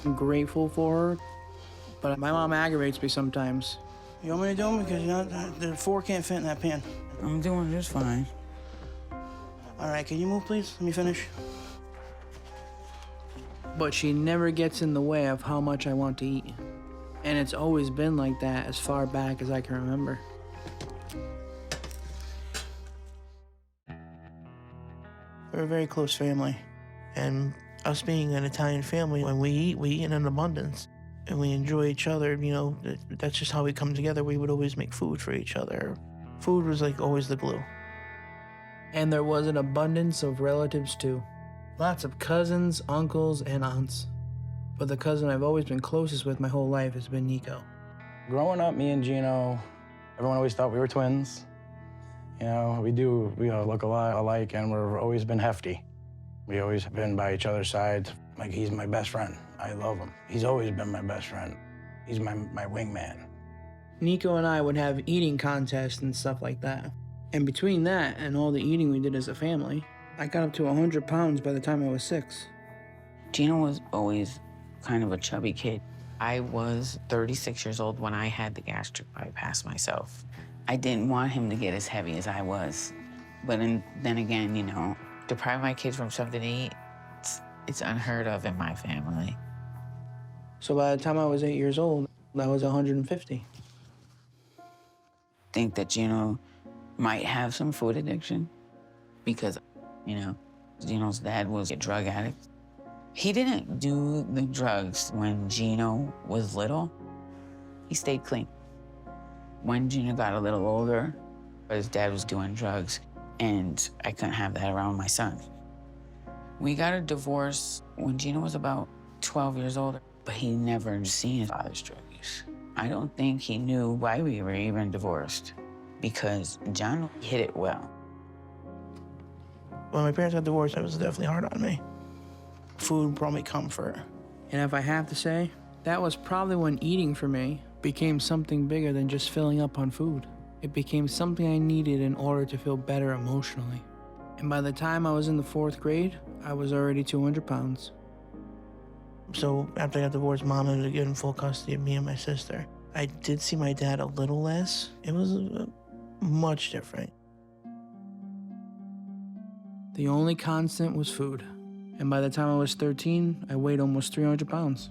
I'm grateful for her, but my mom aggravates me sometimes. You want me to do them? Because the fork can't fit in that pan. I'm doing just fine. All right, can you move, please? Let me finish. But she never gets in the way of how much I want to eat. And it's always been like that as far back as I can remember. We're a very close family. And us being an Italian family, when we eat in an abundance. And we enjoy each other, you know, that's just how we come together. We would always make food for each other. Food was like always the glue. And there was an abundance of relatives too. Lots of cousins, uncles, and aunts. But the cousin I've always been closest with my whole life has been Nico. Growing up, me and Geno, everyone always thought we were twins. You know, we look a lot alike, and we've always been hefty. We always been by each other's sides. Like, he's my best friend. I love him. He's always been my best friend. He's my wingman. Nico and I would have eating contests and stuff like that. And between that and all the eating we did as a family, I got up to 100 pounds by the time I was 6. Geno was always kind of a chubby kid. I was 36 years old when I had the gastric bypass myself. I didn't want him to get as heavy as I was. But then again, you know, deprive my kids from something to eat, it's unheard of in my family. So by the time I was 8 years old, I was 150. I think that Geno might have some food addiction because, you know, Geno's dad was a drug addict. He didn't do the drugs when Geno was little. He stayed clean. When Geno got a little older, his dad was doing drugs, and I couldn't have that around my son. We got a divorce when Geno was about 12 years old, but he never seen his father's drug use. I don't think he knew why we were even divorced, because John hid it well. When my parents got divorced, it was definitely hard on me. Food brought me comfort. And if I have to say, that was probably when eating for me became something bigger than just filling up on food. It became something I needed in order to feel better emotionally. And by the time I was in the 4th grade, I was already 200 pounds. So after I got divorced, Mom ended up getting full custody of me and my sister. I did see my dad a little less. It was much different. The only constant was food. And by the time I was 13, I weighed almost 300 pounds.